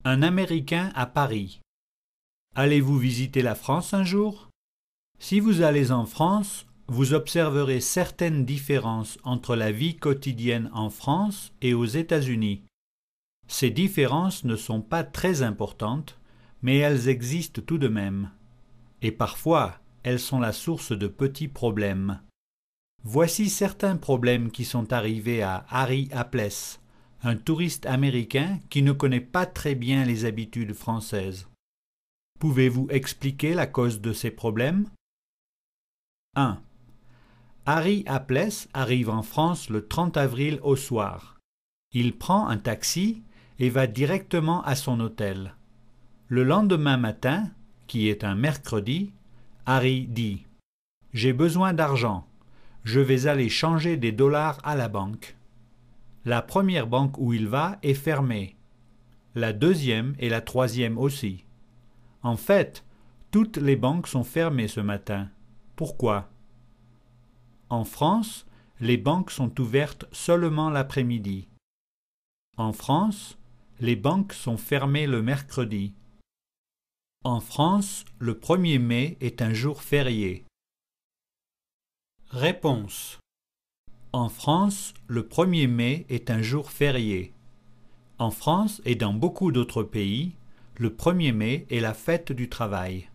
Un Américain à Paris. Allez-vous visiter la France un jour? Si vous allez en France, vous observerez certaines différences entre la vie quotidienne en France et aux États-Unis. Ces différences ne sont pas très importantes, mais elles existent tout de même. Et parfois, elles sont la source de petits problèmes. Voici certains problèmes qui sont arrivés à Harry Appless, un touriste américain qui ne connaît pas très bien les habitudes françaises. Pouvez-vous expliquer la cause de ces problèmes? 1. Harry Appless arrive en France le 30 avril au soir. Il prend un taxi et va directement à son hôtel. Le lendemain matin, qui est un mercredi, Harry dit « J'ai besoin d'argent. Je vais aller changer des dollars à la banque. » La première banque où il va est fermée. La deuxième et la troisième aussi. En fait, toutes les banques sont fermées ce matin. Pourquoi? En France, les banques sont ouvertes seulement l'après-midi. En France, les banques sont fermées le mercredi. En France, le 1er mai est un jour férié. Réponse. En France, le 1er mai est un jour férié. En France et dans beaucoup d'autres pays, le 1er mai est la fête du travail.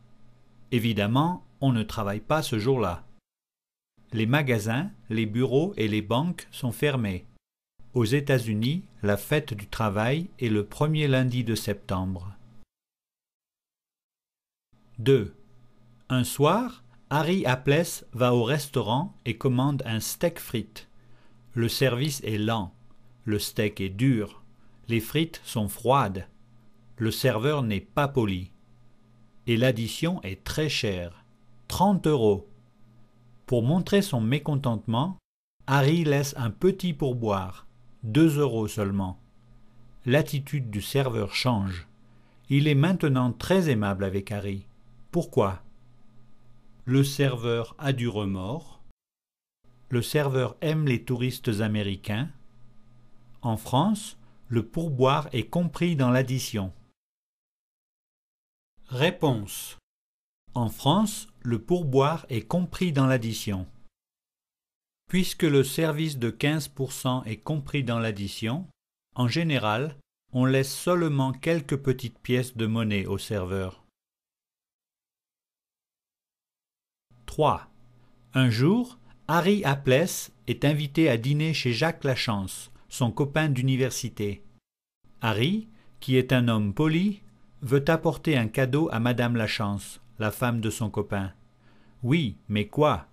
Évidemment, on ne travaille pas ce jour-là. Les magasins, les bureaux et les banques sont fermés. Aux États-Unis, la fête du travail est le 1er lundi de septembre. 2. Un soir, Harry Appless va au restaurant et commande un steak frites. Le service est lent, le steak est dur, les frites sont froides, le serveur n'est pas poli. Et l'addition est très chère, 30 €. Pour montrer son mécontentement, Harry laisse un petit pourboire, 2 € seulement. L'attitude du serveur change. Il est maintenant très aimable avec Harry. Pourquoi? Le serveur a du remords. Le serveur aime les touristes américains. En France, le pourboire est compris dans l'addition. Réponse. En France, le pourboire est compris dans l'addition. Puisque le service de 15% est compris dans l'addition, en général, on laisse seulement quelques petites pièces de monnaie au serveur. 3. Un jour, Harry Appless est invité à dîner chez Jacques Lachance, son copain d'université. Harry, qui est un homme poli, veut apporter un cadeau à Madame Lachance, la femme de son copain. Oui, mais quoi?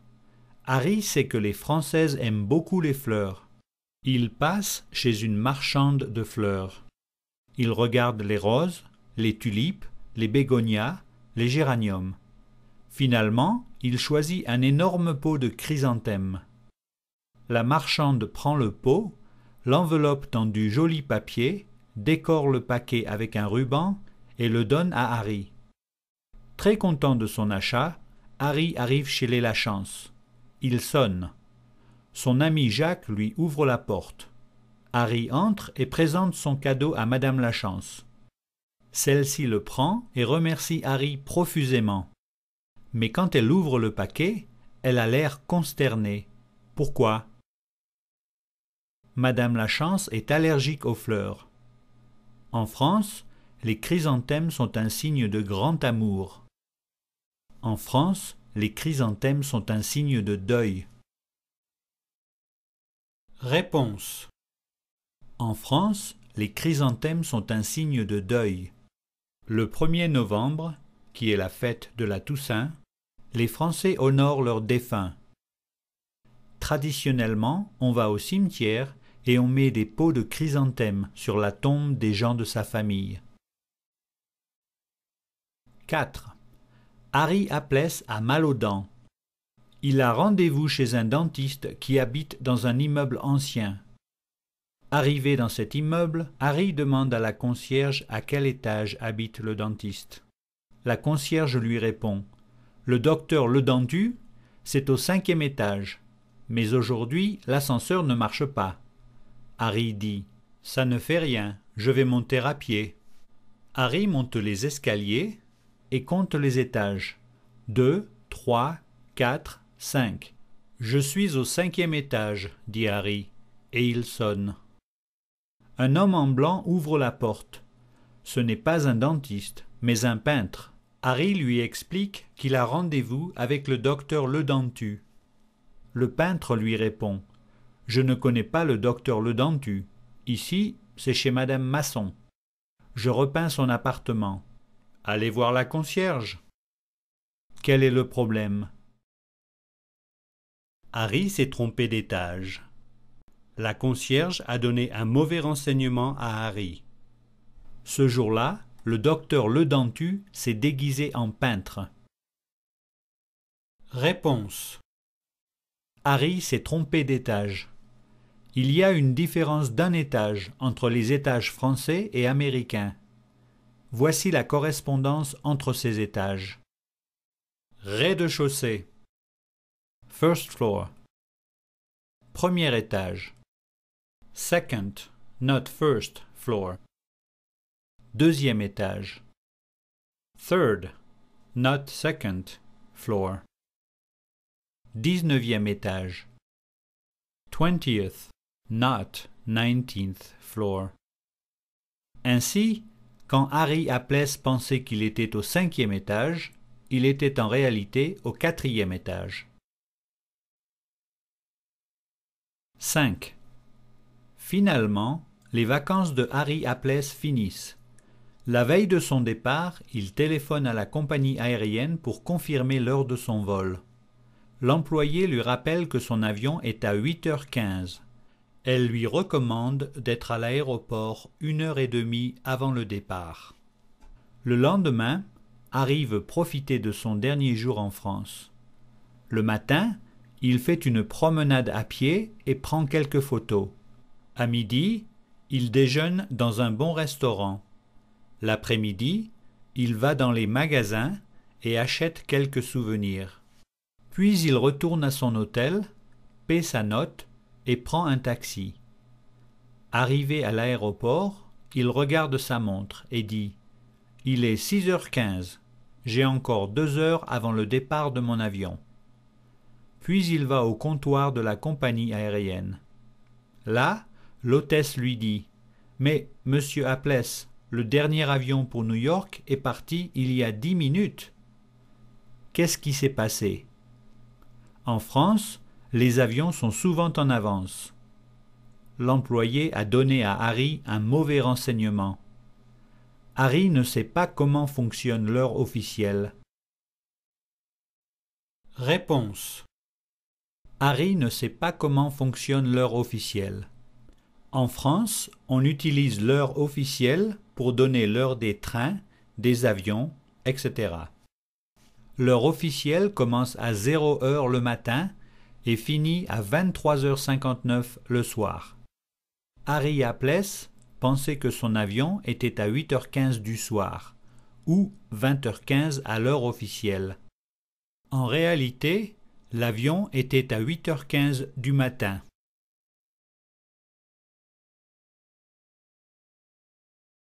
Harry sait que les Françaises aiment beaucoup les fleurs. Il passe chez une marchande de fleurs. Il regarde les roses, les tulipes, les bégonias, les géraniums. Finalement, il choisit un énorme pot de chrysanthèmes. La marchande prend le pot, l'enveloppe dans du joli papier, décore le paquet avec un ruban et le donne à Harry. Très content de son achat, Harry arrive chez les Lachance. Il sonne. Son ami Jacques lui ouvre la porte. Harry entre et présente son cadeau à Madame Lachance. Celle-ci le prend et remercie Harry profusément. Mais quand elle ouvre le paquet, elle a l'air consternée. Pourquoi? Madame Lachance est allergique aux fleurs. En France, les chrysanthèmes sont un signe de grand amour. En France, les chrysanthèmes sont un signe de deuil. Réponse. En France, les chrysanthèmes sont un signe de deuil. Le 1er novembre, qui est la fête de la Toussaint, les Français honorent leurs défunts. Traditionnellement, on va au cimetière et on met des pots de chrysanthèmes sur la tombe des gens de sa famille. 4. Harry Appless a mal aux dents. Il a rendez-vous chez un dentiste qui habite dans un immeuble ancien. Arrivé dans cet immeuble, Harry demande à la concierge à quel étage habite le dentiste. La concierge lui répond « Le docteur Ledendu, c'est au 5e étage, mais aujourd'hui l'ascenseur ne marche pas. » Harry dit « Ça ne fait rien, je vais monter à pied. » Harry monte les escaliers et compte les étages. 2, 3, 4, 5. Je suis au 5e étage, dit Harry, et il sonne. Un homme en blanc ouvre la porte. Ce n'est pas un dentiste, mais un peintre. Harry lui explique qu'il a rendez-vous avec le docteur Ledentu. Le peintre lui répond « Je ne connais pas le docteur Ledentu. Ici, c'est chez Madame Masson. Je repeins son appartement. Allez voir la concierge. » Quel est le problème? Harry s'est trompé d'étage. La concierge a donné un mauvais renseignement à Harry. Ce jour-là, le docteur Ledentu s'est déguisé en peintre. Réponse. Harry s'est trompé d'étage. Il y a une différence d'un étage entre les étages français et américains. Voici la correspondance entre ces étages. Rez-de-chaussée. First floor. Premier étage. Second, not first, floor. Deuxième étage. Third, not second, floor. 19e étage. 20th, not 19th floor. Ainsi, quand Harry Appless pensait qu'il était au 5e étage, il était en réalité au 4e étage. 5. Finalement, les vacances de Harry Appless finissent. La veille de son départ, il téléphone à la compagnie aérienne pour confirmer l'heure de son vol. L'employé lui rappelle que son avion est à 8h15. Elle lui recommande d'être à l'aéroport 1h30 avant le départ. Le lendemain, Harry veut profiter de son dernier jour en France. Le matin, il fait une promenade à pied et prend quelques photos. À midi, il déjeune dans un bon restaurant. L'après-midi, il va dans les magasins et achète quelques souvenirs. Puis il retourne à son hôtel, paie sa note et prend un taxi. Arrivé à l'aéroport, il regarde sa montre et dit « Il est 6h15, j'ai encore 2 heures avant le départ de mon avion. » Puis il va au comptoir de la compagnie aérienne. Là, l'hôtesse lui dit « Mais, monsieur Appless, le dernier avion pour New York est parti il y a 10 minutes. » Qu'est-ce qui s'est passé? En France, les avions sont souvent en avance. L'employé a donné à Harry un mauvais renseignement. Harry ne sait pas comment fonctionne l'heure officielle. Réponse. Harry ne sait pas comment fonctionne l'heure officielle. En France, on utilise l'heure officielle pour donner l'heure des trains, des avions, etc. L'heure officielle commence à 0 heure le matin et finit à 23h59 le soir. Harry Appless pensait que son avion était à 8h15 du soir, ou 20h15 à l'heure officielle. En réalité, l'avion était à 8h15 du matin.